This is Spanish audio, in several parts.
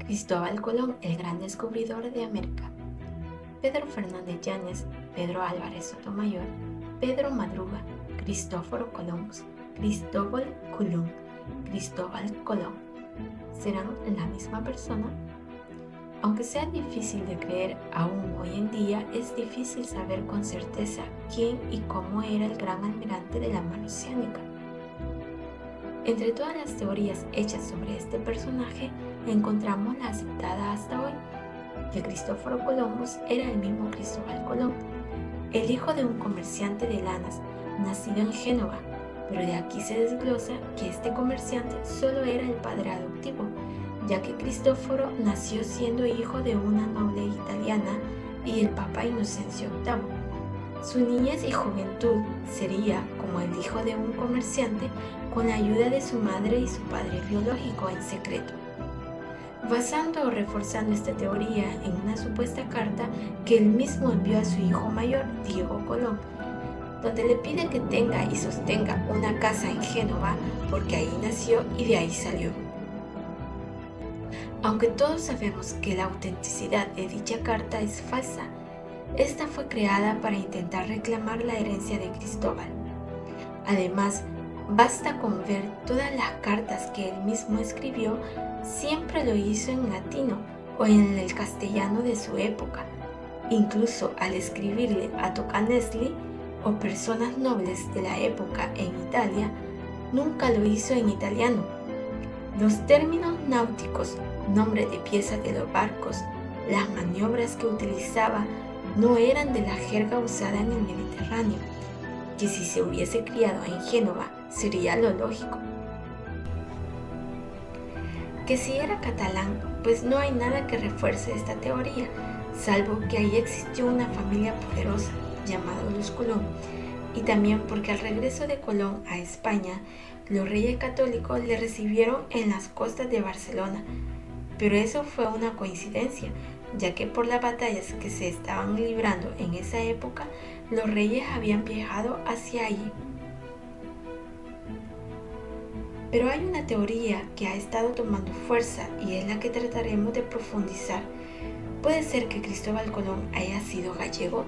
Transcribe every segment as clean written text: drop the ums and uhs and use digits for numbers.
Cristóbal Colón, el gran descubridor de América. Pedro Fernández Yáñez, Pedro Álvarez Sotomayor, Pedro Madruga, Cristóforo Columbus, Cristóbal Colón, Cristóbal Colón. ¿Serán la misma persona? Aunque sea difícil de creer aún hoy en día, es difícil saber con certeza quién y cómo era el gran almirante de la mar Oceánica. Entre todas las teorías hechas sobre este personaje, encontramos la aceptada hasta hoy, que Cristóforo Columbus era el mismo Cristóbal Colón, el hijo de un comerciante de lanas, nacido en Génova, pero de aquí se desglosa que este comerciante solo era el padre adoptivo, ya que Cristóforo nació siendo hijo de una noble italiana y el Papa Inocencio VIII. Su niñez y juventud sería como el hijo de un comerciante con la ayuda de su madre y su padre biológico en secreto. Basando o reforzando esta teoría en una supuesta carta que él mismo envió a su hijo mayor, Diego Colón, donde le pide que tenga y sostenga una casa en Génova porque ahí nació y de ahí salió. Aunque todos sabemos que la autenticidad de dicha carta es falsa, esta fue creada para intentar reclamar la herencia de Cristóbal. Además, basta con ver todas las cartas que él mismo escribió, siempre lo hizo en latino o en el castellano de su época. Incluso al escribirle a Tocanesli o personas nobles de la época en Italia, nunca lo hizo en italiano. Los términos náuticos, nombres de piezas de los barcos, las maniobras que utilizaba no eran de la jerga usada en el Mediterráneo, que si se hubiese criado en Génova sería lo lógico. Que si era catalán, pues no hay nada que refuerce esta teoría, salvo que ahí existió una familia poderosa llamada los Colón, y también porque al regreso de Colón a España, los reyes católicos le recibieron en las costas de Barcelona, pero eso fue una coincidencia, ya que por las batallas que se estaban librando en esa época, los reyes habían viajado hacia allí. Pero hay una teoría que ha estado tomando fuerza y es la que trataremos de profundizar. ¿Puede ser que Cristóbal Colón haya sido gallego?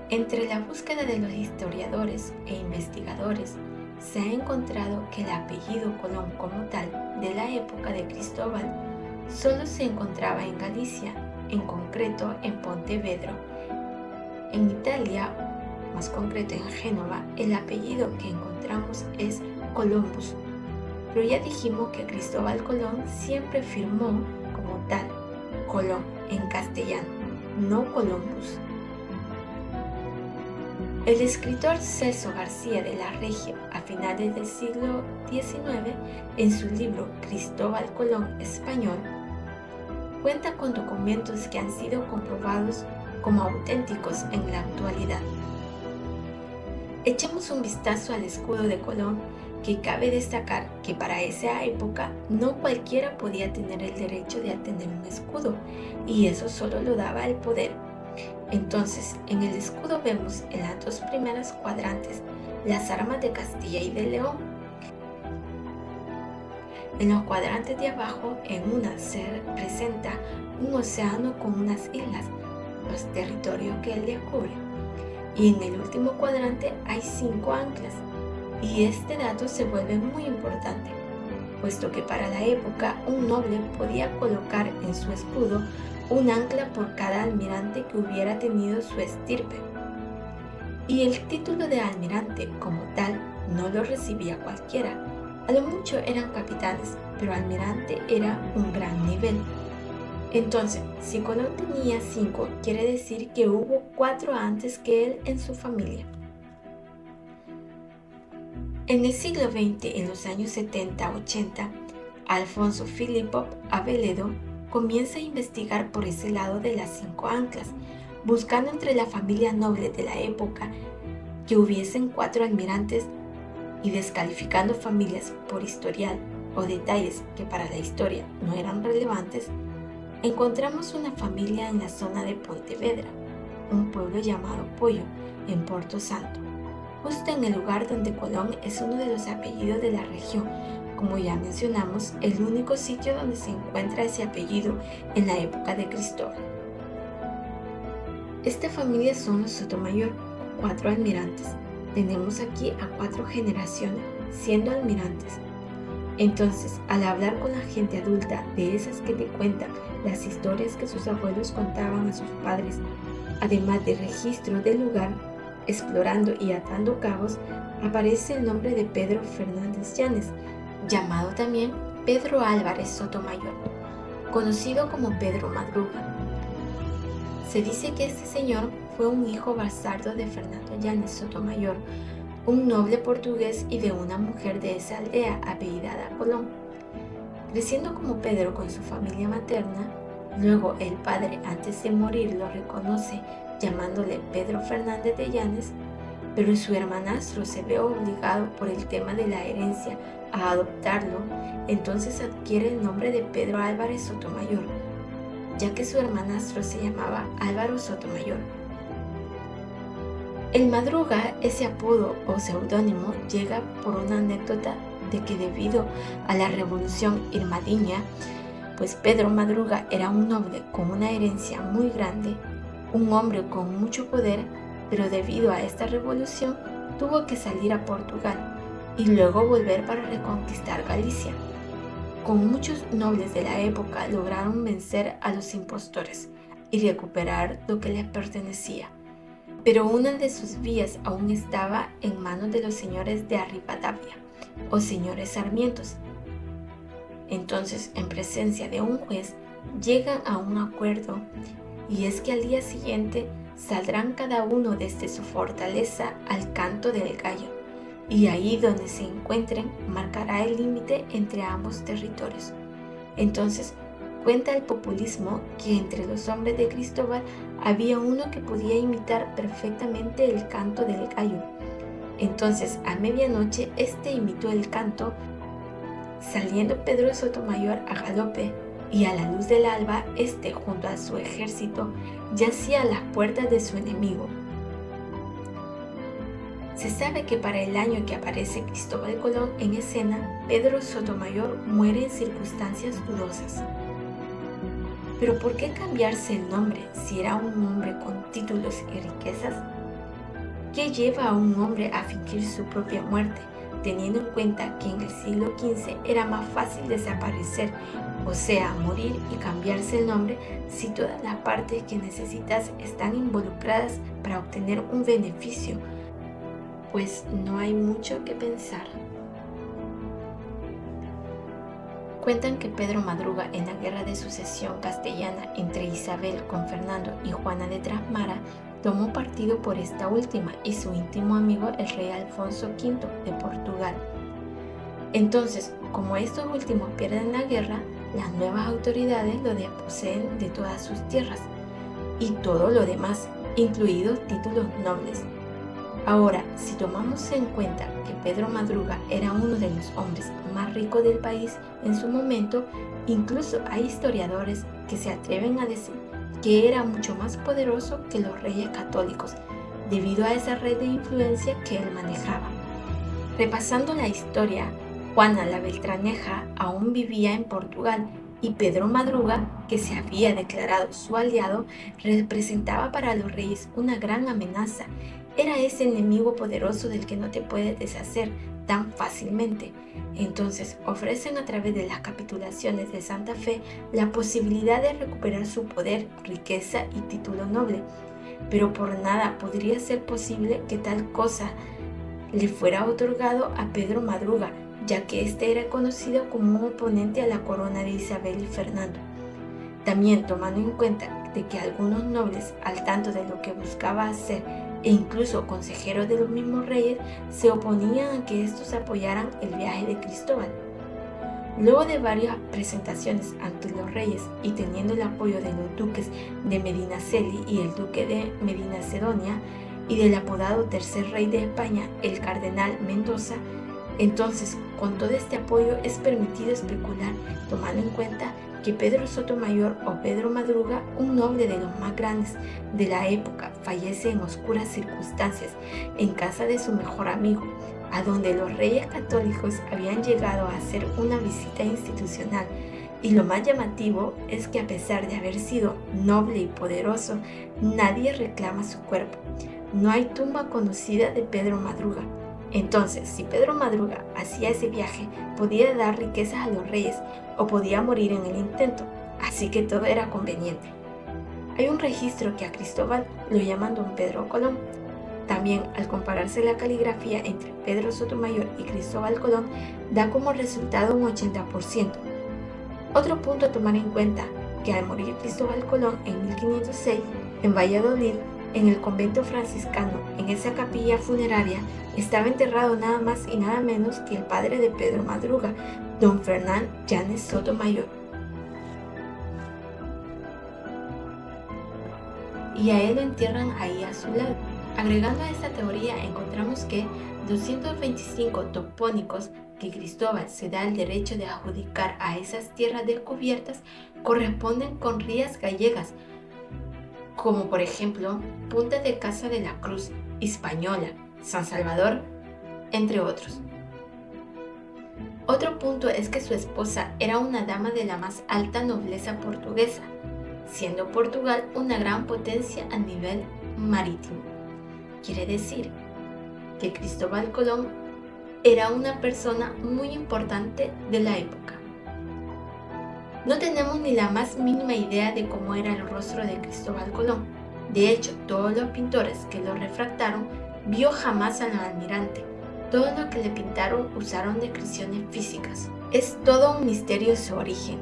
Entre la búsqueda de los historiadores e investigadores, se ha encontrado que el apellido Colón como tal de la época de Cristóbal solo se encontraba en Galicia, en concreto en Pontevedra. En Italia, más concreto en Génova, el apellido que encontramos es Columbus, pero ya dijimos que Cristóbal Colón siempre firmó como tal Colón en castellano, no Columbus. El escritor Celso García de la Regia, a finales del siglo XIX, en su libro Cristóbal Colón Español, cuenta con documentos que han sido comprobados como auténticos en la actualidad. Echemos un vistazo al escudo de Colón, que cabe destacar que para esa época no cualquiera podía tener el derecho de tener un escudo, y eso solo lo daba el poder. Entonces, en el escudo vemos en las dos primeras cuadrantes las armas de Castilla y de León. En los cuadrantes de abajo, en una se representa un océano con unas islas, los territorios que él descubre. Y en el último cuadrante hay 5 anclas, y este dato se vuelve muy importante, puesto que para la época un noble podía colocar en su escudo un ancla por cada almirante que hubiera tenido su estirpe. Y el título de almirante como tal no lo recibía cualquiera. A lo mucho eran capitanes, pero almirante era un gran nivel. Entonces, si Colón tenía 5, quiere decir que hubo 4 antes que él en su familia. En el siglo XX, en los años 70-80, Alfonso Filippo Aveledo comienza a investigar por ese lado de las 5 anclas, buscando entre la familia noble de la época que hubiesen 4 almirantes y descalificando familias por historial o detalles que para la historia no eran relevantes. Encontramos una familia en la zona de Pontevedra, un pueblo llamado Pollo, en Porto Santo. justo en el lugar donde Colón es uno de los apellidos de la región. Como ya mencionamos, el único sitio donde se encuentra ese apellido en la época de Cristóbal. Esta familia son los Sotomayor, 4 almirantes. Tenemos aquí a 4 generaciones siendo almirantes. Entonces, al hablar con la gente adulta de esas que te cuentan las historias que sus abuelos contaban a sus padres, además de registro del lugar, explorando y atando cabos, aparece el nombre de Pedro Fernández Llanes, llamado también Pedro Álvarez Sotomayor, conocido como Pedro Madruga. Se dice que este señor fue un hijo bastardo de Fernando Llanes Sotomayor, un noble portugués y de una mujer de esa aldea apellidada Colón. Creciendo como Pedro con su familia materna, luego el padre antes de morir lo reconoce llamándole Pedro Fernández de Llanes, pero su hermanastro se ve obligado por el tema de la herencia a adoptarlo, entonces adquiere el nombre de Pedro Álvarez Sotomayor, ya que su hermanastro se llamaba Álvaro Sotomayor. El Madruga, ese apodo o seudónimo, llega por una anécdota de que debido a la revolución irmandiña, pues Pedro Madruga era un noble con una herencia muy grande, un hombre con mucho poder, pero debido a esta revolución tuvo que salir a Portugal y luego volver para reconquistar Galicia. Con muchos nobles de la época lograron vencer a los impostores y recuperar lo que les pertenecía. Pero una de sus vías aún estaba en manos de los señores de Rivadavia o señores sarmientos. Entonces, en presencia de un juez, llegan a un acuerdo, y es que al día siguiente saldrán cada uno desde su fortaleza al canto del gallo, y ahí donde se encuentren marcará el límite entre ambos territorios. Entonces, cuenta el populismo que entre los hombres de Cristóbal había uno que podía imitar perfectamente el canto del gallo. Entonces, a medianoche, este imitó el canto, saliendo Pedro Sotomayor a galope, y a la luz del alba, este, junto a su ejército, yacía a las puertas de su enemigo. Se sabe que para el año que aparece Cristóbal Colón en escena, Pedro Sotomayor muere en circunstancias dudosas. ¿Pero por qué cambiarse el nombre si era un hombre con títulos y riquezas? ¿Qué lleva a un hombre a fingir su propia muerte, teniendo en cuenta que en el siglo XV era más fácil desaparecer, o sea, morir y cambiarse el nombre si todas las partes que necesitas están involucradas para obtener un beneficio? Pues no hay mucho que pensar. Cuentan que Pedro Madruga en la guerra de sucesión castellana entre Isabel con Fernando y Juana de Trasmara tomó partido por esta última y su íntimo amigo el rey Alfonso V de Portugal. Entonces, como estos últimos pierden la guerra, las nuevas autoridades lo desposeen de todas sus tierras y todo lo demás, incluidos títulos nobles. Ahora, si tomamos en cuenta que Pedro Madruga era uno de los hombres más ricos del país en su momento, incluso hay historiadores que se atreven a decir que era mucho más poderoso que los reyes católicos, debido a esa red de influencia que él manejaba. Repasando la historia, Juana la Beltraneja aún vivía en Portugal y Pedro Madruga, que se había declarado su aliado, representaba para los reyes una gran amenaza. Era ese enemigo poderoso del que no te puedes deshacer tan fácilmente. Entonces ofrecen a través de las capitulaciones de Santa Fe la posibilidad de recuperar su poder, riqueza y título noble. Pero por nada podría ser posible que tal cosa le fuera otorgado a Pedro Madruga, ya que éste era conocido como un oponente a la corona de Isabel y Fernando. También tomando en cuenta de que algunos nobles, al tanto de lo que buscaba hacer, e incluso consejeros de los mismos reyes, se oponían a que estos apoyaran el viaje de Cristóbal. Luego de varias presentaciones ante los reyes y teniendo el apoyo de los duques de Medinaceli y el duque de Medinacelidonia y del apodado tercer rey de España, el cardenal Mendoza, Entonces, con todo este apoyo es permitido especular, tomando en cuenta que Pedro Sotomayor o Pedro Madruga, un noble de los más grandes de la época, fallece en oscuras circunstancias en casa de su mejor amigo, a donde los reyes católicos habían llegado a hacer una visita institucional. Y lo más llamativo es que a pesar de haber sido noble y poderoso, nadie reclama su cuerpo. No hay tumba conocida de Pedro Madruga. Entonces, si Pedro Madruga hacía ese viaje, podía dar riquezas a los reyes o podía morir en el intento, así que todo era conveniente. Hay un registro que a Cristóbal lo llaman Don Pedro Colón. También, al compararse la caligrafía entre Pedro Sotomayor y Cristóbal Colón, da como resultado un 80%. Otro punto a tomar en cuenta, que al morir Cristóbal Colón en 1506, en Valladolid, en el convento franciscano, en esa capilla funeraria, estaba enterrado nada más y nada menos que el padre de Pedro Madruga, don Fernán Llanes Sotomayor. Y a él lo entierran ahí a su lado. Agregando a esta teoría, encontramos que 225 topónicos que Cristóbal se da el derecho de adjudicar a esas tierras descubiertas corresponden con rías gallegas, como por ejemplo Punta de Casa de la Cruz, Hispaniola, San Salvador, entre otros. Otro punto es que su esposa era una dama de la más alta nobleza portuguesa, siendo Portugal una gran potencia a nivel marítimo. Quiere decir que Cristóbal Colón era una persona muy importante de la época. No tenemos ni la más mínima idea de cómo era el rostro de Cristóbal Colón. De hecho, todos los pintores que lo refractaron vio jamás al almirante. Todo lo que le pintaron usaron descripciones físicas. Es todo un misterio su origen.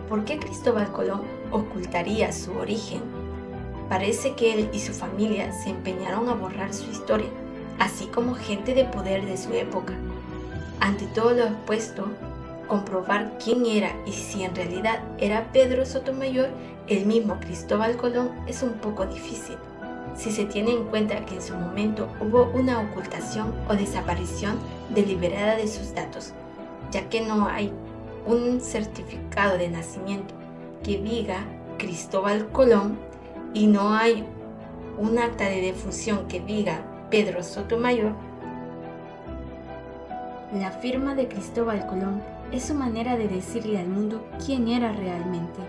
¿Por qué Cristóbal Colón ocultaría su origen? Parece que él y su familia se empeñaron a borrar su historia, así como gente de poder de su época. Ante todo lo expuesto, comprobar quién era y si en realidad era Pedro Sotomayor, el mismo Cristóbal Colón, es un poco difícil, si se tiene en cuenta que en su momento hubo una ocultación o desaparición deliberada de sus datos, ya que no hay un certificado de nacimiento que diga Cristóbal Colón y no hay un acta de defunción que diga Pedro Sotomayor. La firma de Cristóbal Colón es su manera de decirle al mundo quién era realmente.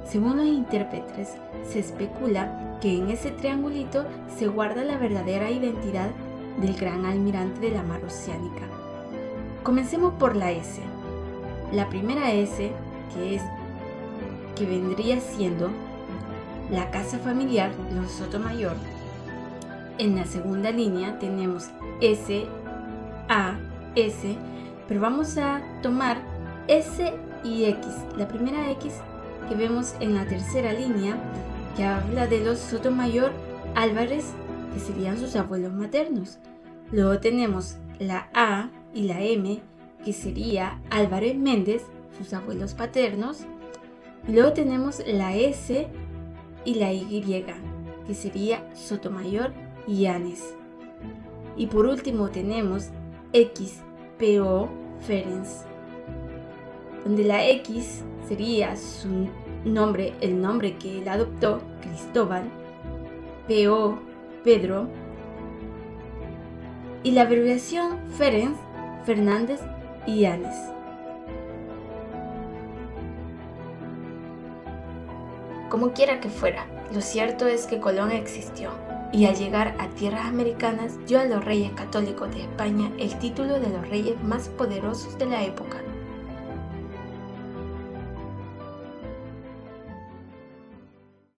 Según los intérpretes, se especula que en ese triangulito se guarda la verdadera identidad del gran almirante de la mar oceánica. Comencemos por la S. La primera S, que vendría siendo la casa familiar, los Sotomayor. En la segunda línea tenemos S, A, S, pero vamos a tomar S y X. La primera X que vemos en la tercera línea, que habla de los Sotomayor Álvarez, que serían sus abuelos maternos. Luego tenemos la A y la M, que sería Álvarez Méndez, sus abuelos paternos. Y luego tenemos la S y la Y, que sería Sotomayor Llanes. Y por último tenemos X, P.O. Ferenc, donde la X sería su nombre, el nombre que él adoptó, Cristóbal, P.O. Pedro, y la abreviación Ferenc, Fernández y Llanes. Como quiera que fuera, lo cierto es que Colón existió, y al llegar a tierras americanas dio a los reyes católicos de España el título de los reyes más poderosos de la época.